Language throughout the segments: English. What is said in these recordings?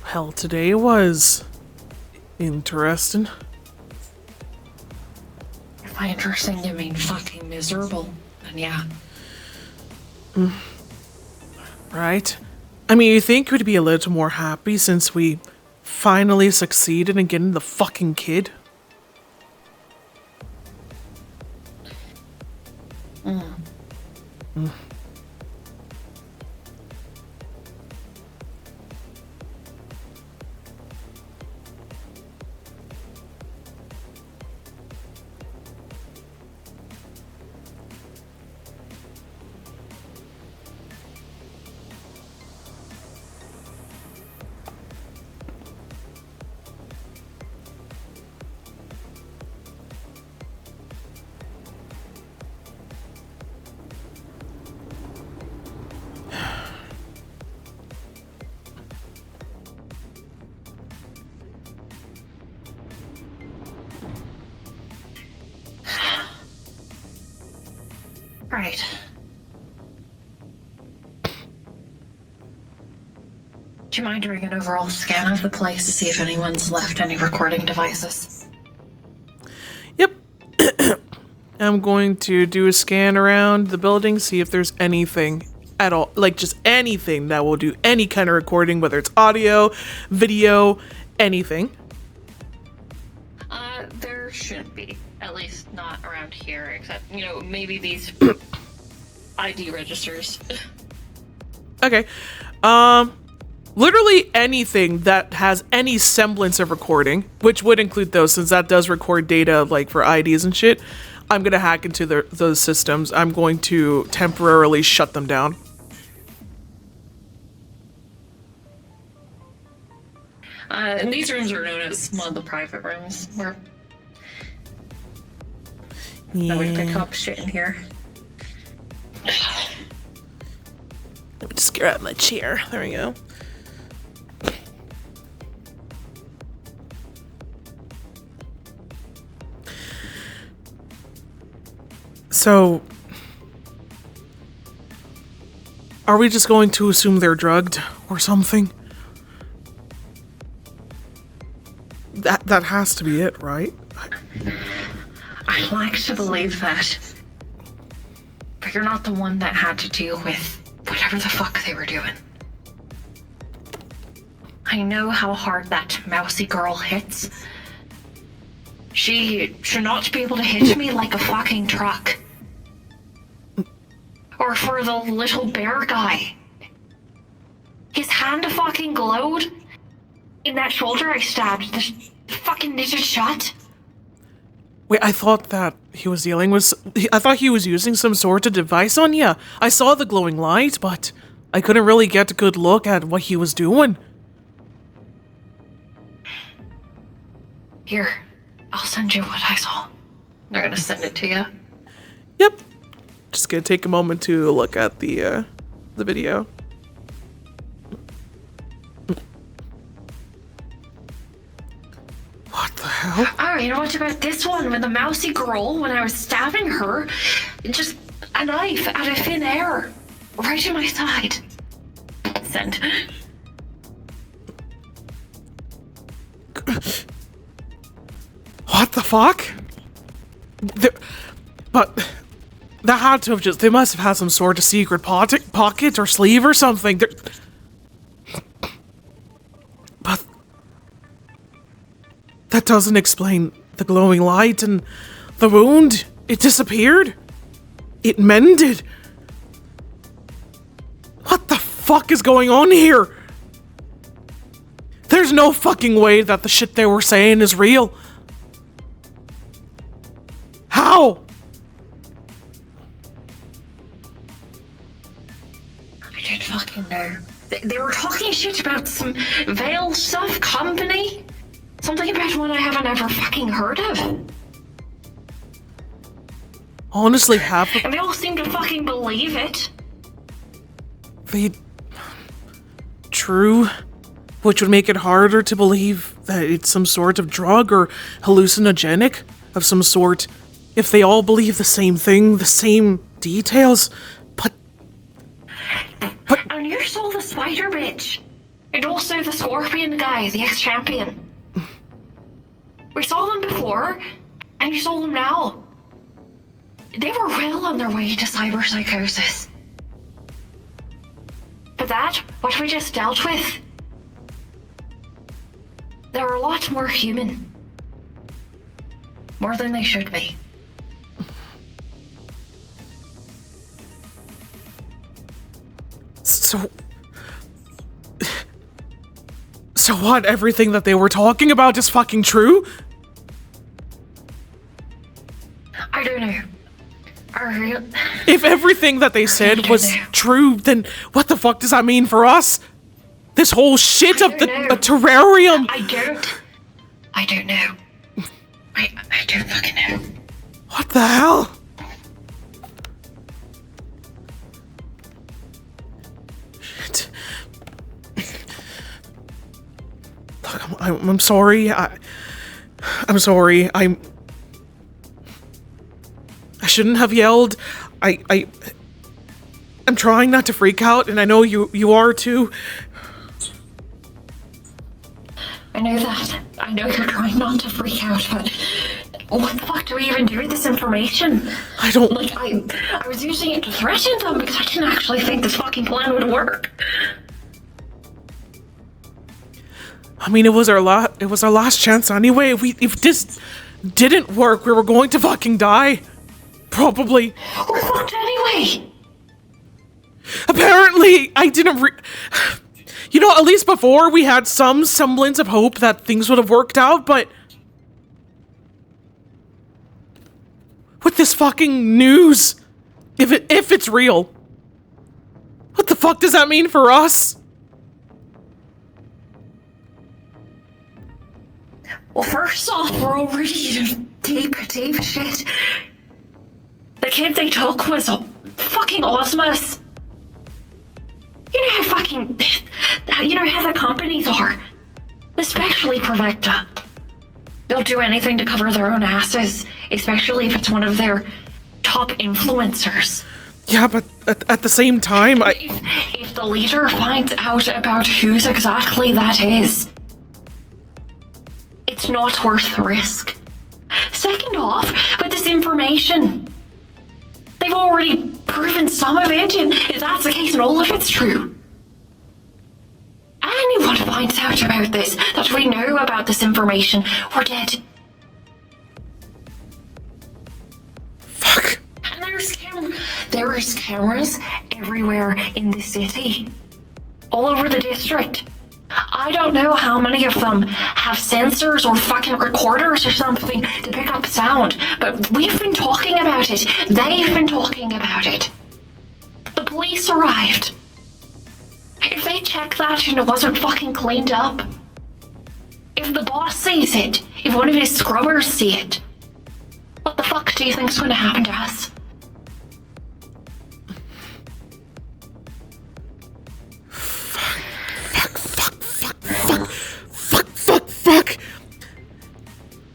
Hell, today was interesting. If by interesting you mean fucking miserable, then yeah. Right? I mean, you think we'd be a little more happy since we finally succeeded in getting the fucking kid? Right. Do you mind doing an overall scan of the place to see if anyone's left any recording devices? Yep. I'm going to do a scan around the building, see if there's anything at all, like just anything that will do any kind of recording, whether it's audio, video, anything. There shouldn't be. At least not around here, except, you know, maybe these ID registers. Okay. Literally anything that has any semblance of recording, which would include those, since that does record data, like, for IDs and shit, I'm gonna hack into those systems. I'm going to temporarily shut them down. And these rooms are known as one of the private rooms, where nobody pick up shit in here. Let me just grab my chair. There we go. So, are we just going to assume they're drugged or something? That has to be it, right? I'd like to believe that. But you're not the one that had to deal with whatever the fuck they were doing. I know how hard that mousy girl hits. She should not be able to hit me like a fucking truck. Or for the little bear guy. His hand fucking glowed. In that shoulder I stabbed, the fucking knitted shut. Wait, I thought that he was dealing with... I thought he was using some sort of device on you. I saw the glowing light, but I couldn't really get a good look at what he was doing. Here, I'll send you what I saw. They're gonna send it to you. Yep. Just gonna take a moment to look at the video. What the hell? Oh, you know what about this one with the mousy girl when I was stabbing her? Just a knife out of thin air. Right in my side. Send. What the fuck? But that had to have just... They must have had some sort of secret pocket or sleeve or something. But that doesn't explain the glowing light and the wound. It disappeared. It mended. What the fuck is going on here? There's no fucking way that the shit they were saying is real. How? I don't fucking know. They were talking shit about some Veil stuff company. Something about one I haven't ever fucking heard of. Honestly, half of... And they all seem to fucking believe it. True. Which would make it harder to believe that it's some sort of drug or hallucinogenic. of some sort. If they all believe the same thing, the same details, but... And you saw the spider bitch. And also the scorpion guy, the ex-champion. We saw them before, and you saw them now. They were well on their way to cyberpsychosis. But that, what we just dealt with, they're a lot more human. More than they should be. So what? Everything that they were talking about is fucking true? I don't know. If everything that they said was true, then what the fuck does that mean for us? This whole shit of the terrarium. I don't know. I don't fucking know. What the hell? Shit. Look, I'm sorry. I'm sorry. I shouldn't have yelled. I'm trying not to freak out, and I know you are too. I know that. I know you're trying not to freak out, but what the fuck do we even do with this information? I don't... Like, I was using it to threaten them because I didn't actually think this fucking plan would work. I mean, it was our last chance anyway. If this didn't work, we were going to fucking die. Probably. We're fucked anyway. Apparently, I didn't You know, at least before, we had some semblance of hope that things would have worked out, but... with this fucking news, if it's real, what the fuck does that mean for us? Well, first off, we're already in deep shit. The kid they took was a fucking Osmos. You know how the companies are. Especially Prevecta. They'll do anything to cover their own asses, especially if it's one of their top influencers. Yeah, but at the same time, If the leader finds out about whose exactly that is, it's not worth the risk. Second off, with this information, they've already proven some of it, and if that's the case and all of it's true. Anyone finds out about this, that we know about this information, we're dead. Fuck. And there's cameras everywhere in the city. All over the district. I don't know how many of them have sensors or fucking recorders or something to pick up sound, but we've been talking about it. They've been talking about it. The police arrived. If they check that and it wasn't fucking cleaned up, if the boss sees it, if one of his scrubbers see it, what the fuck do you think's going to happen to us? Fuck.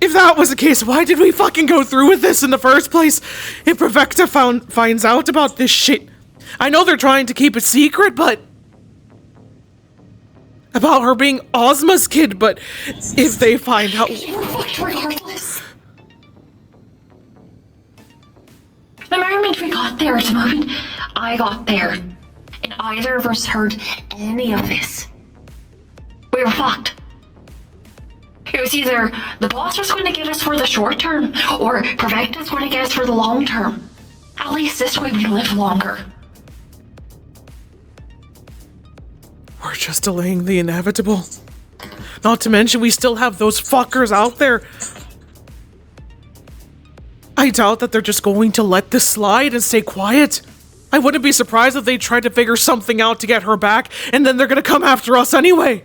If that was the case, why did we fucking go through with this in the first place? If Prevecta finds out about this shit, I know they're trying to keep it secret, but... about her being Ozma's kid, but if they find out... We're fucked regardless. The moment we got there, the moment I got there, and either of us heard any of this, we were fucked. It was either the boss was going to get us for the short term, or Prevecta's going to get us for the long term. At least this way we live longer. We're just delaying the inevitable. Not to mention, we still have those fuckers out there. I doubt that they're just going to let this slide and stay quiet. I wouldn't be surprised if they tried to figure something out to get her back, and then they're gonna come after us anyway.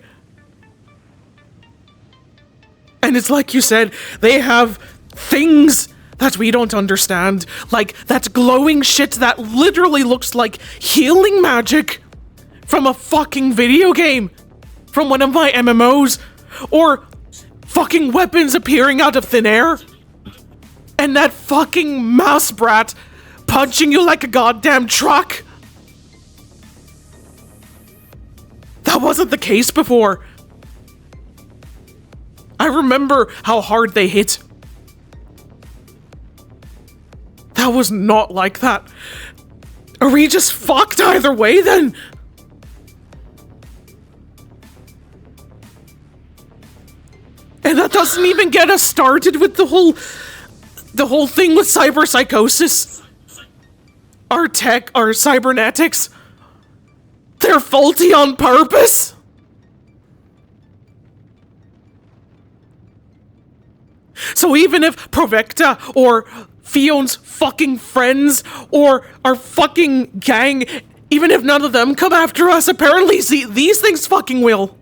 And it's like you said, they have things that we don't understand, like that glowing shit that literally looks like healing magic from a fucking video game, from one of my MMOs, or fucking weapons appearing out of thin air. and that fucking mouse brat punching you like a goddamn truck. That wasn't the case before. I remember how hard they hit. That was not like that. Are we just fucked either way then? And that doesn't even get us started with the whole thing with cyberpsychosis. Our tech, our cybernetics, they're faulty on purpose. So even if Provecta or Fion's fucking friends or our fucking gang, even if none of them come after us, apparently these things fucking will.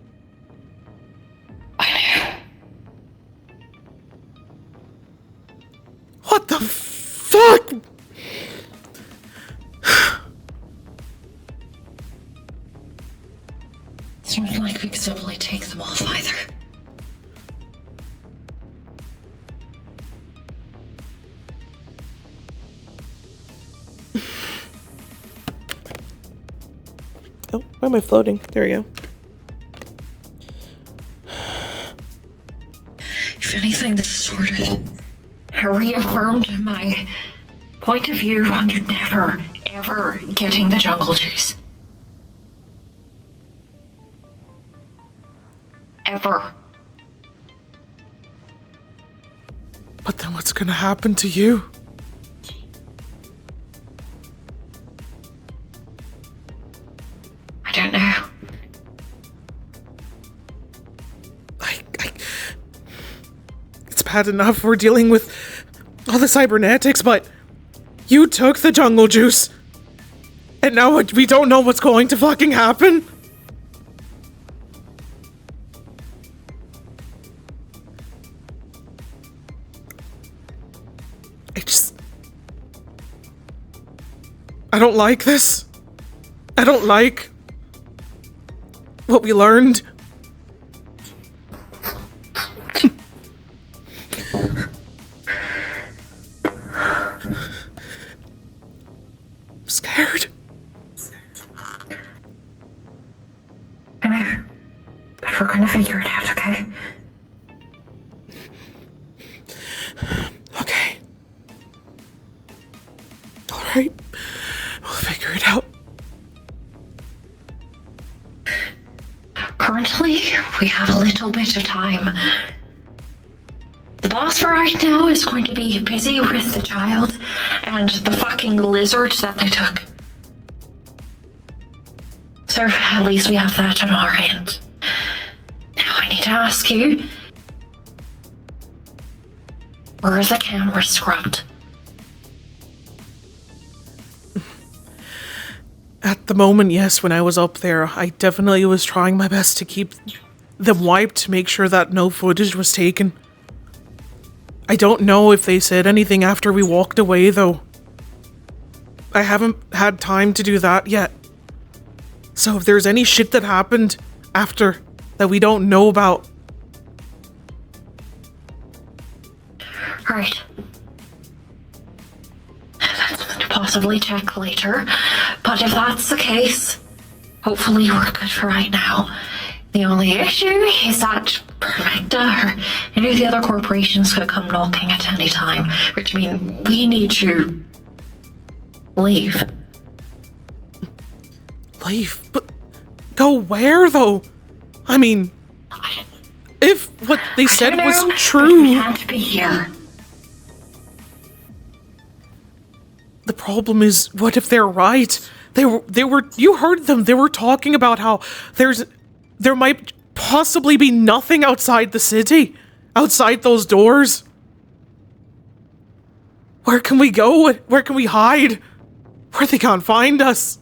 What the fuck? It's not like we could simply take them off either. Oh, why am I floating? There we go. If anything, this sort of reaffirmed my point of view on never, ever getting the jungle juice. Ever. But then what's gonna happen to you? I don't know. It's bad enough we're dealing with all the cybernetics, but you took the jungle juice. And now we don't know what's going to fucking happen. I don't like this. I don't like what we learned. I'm scared. We're gonna figure it out, okay? Okay. All right. We'll figure it out. Currently, we have a little bit of time. The boss for right now is going to be busy with the child and the fucking lizard that they took. So at least we have that on our end. Now I need to ask you, where is the camera scrubbed? At the moment, yes, when I was up there, I definitely was trying my best to keep them wiped to make sure that no footage was taken. I don't know if they said anything after we walked away, though. I haven't had time to do that yet. So if there's any shit that happened after that we don't know about... Right. That's something to possibly check later. But if that's the case, hopefully we're good for right now. The only issue is that Perfecta or any of the other corporations could come knocking at any time, which means we need to leave. Leave? But go where, though? I mean, if what they said was true... We can't be here. The problem is, what if they're right? They were, you heard them, they were talking about how there might possibly be nothing outside the city, outside those doors. Where can we go? Where can we hide? Where they can't find us?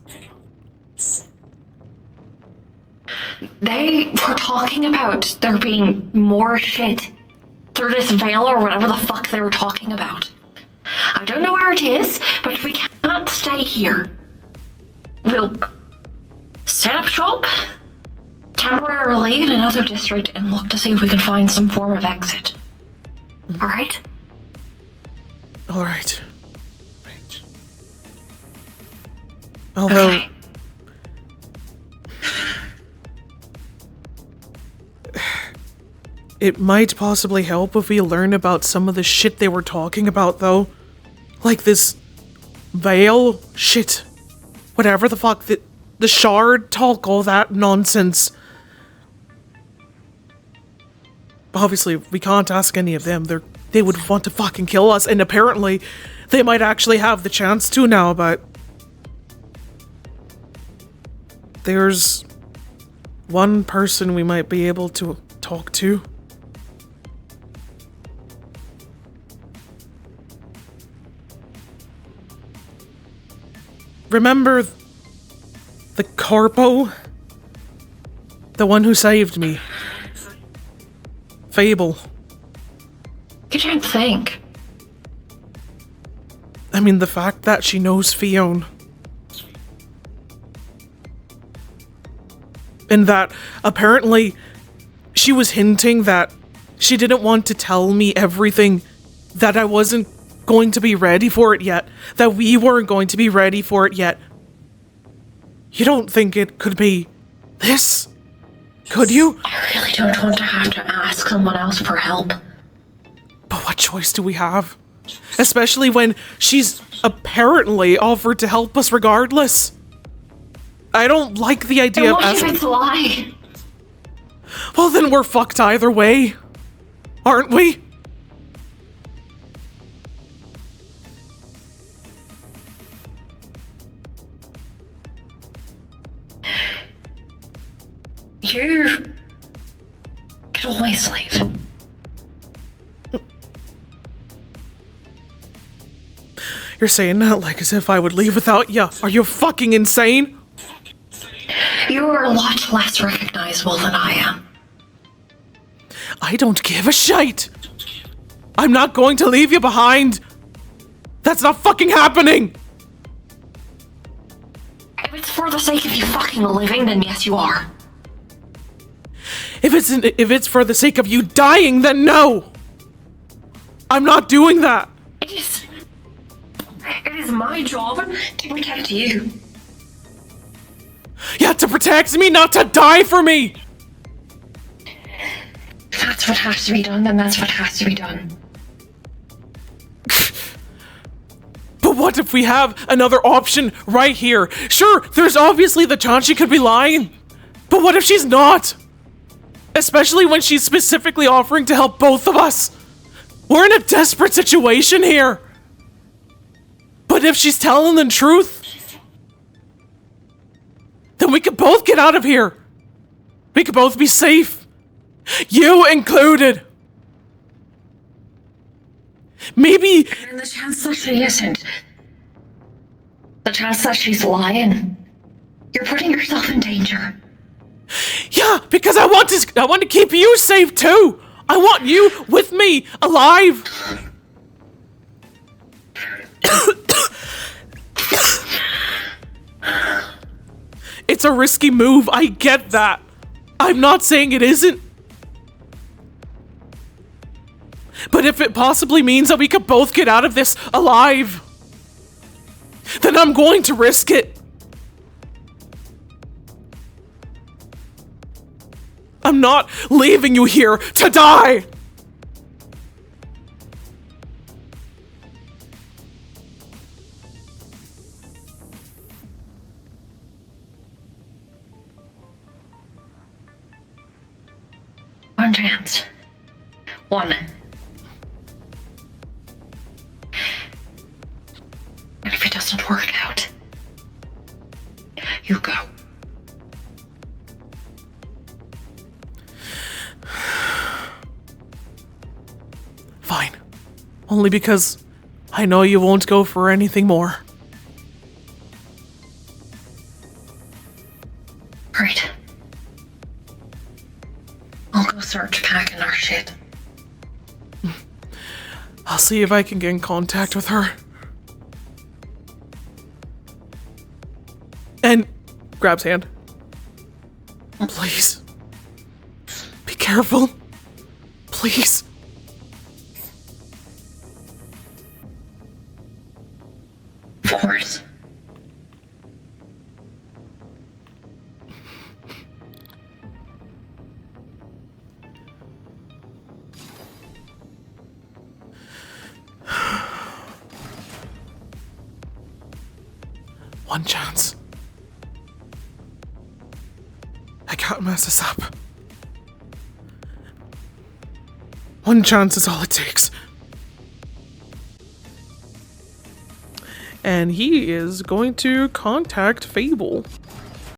They were talking about there being more shit through this veil or whatever the fuck they were talking about. I don't know where it is, but we can't stay here. We'll set up shop temporarily in another district and look to see if we can find some form of exit. Alright? All right. Right. Although... Okay. It might possibly help if we learn about some of the shit they were talking about, though. Like this veil shit. Whatever the fuck, the shard talk, all that nonsense. Obviously, we can't ask any of them. They would want to fucking kill us, and apparently they might actually have the chance to now, but... There's one person we might be able to talk to. Remember the corpo? The one who saved me. Fable. You don't think. I mean, the fact that she knows Fion. And that apparently she was hinting that she didn't want to tell me everything, that I wasn't going to be ready for it yet, that we weren't going to be ready for it yet. You don't think it could be this? Could you? I really don't want to have to ask someone else for help. But what choice do we have? Especially when she's apparently offered to help us regardless. I don't like the idea What of if it's a lie? Well, then we're fucked either way. Aren't we? You could always leave. You're saying that like as if I would leave without you. Are you fucking insane? You are a lot less recognizable than I am. I don't give a shite. I'm not going to leave you behind. That's not fucking happening. If it's for the sake of you fucking living, then yes, you are. If it's for the sake of you dying, then no. I'm not doing that. It is my job to protect you. You have to protect me, not to die for me. If that's what has to be done, then that's what has to be done. But what if we have another option right here? Sure, there's obviously the chance she could be lying. But what if she's not? Especially when she's specifically offering to help both of us. We're in a desperate situation here. But if she's telling the truth, then we could both get out of here. We could both be safe. You included. Maybe... And the chance that she isn't. The chance that she's lying. You're putting yourself in danger. Yeah, because I want to keep you safe too. I want you with me, alive. It's a risky move, I get that. I'm not saying it isn't. But if it possibly means that we could both get out of this alive, then I'm going to risk it. I'm not leaving you here to die. One chance. One. And if it doesn't work out, you go. Fine. Only because I know you won't go for anything more. Right. I'll go start packing our shit. I'll see if I can get in contact with her. And grabs hand. Please. Be careful. Please. force. One chance. I can't mess this up. One chance is all it takes. And he is going to contact Fable.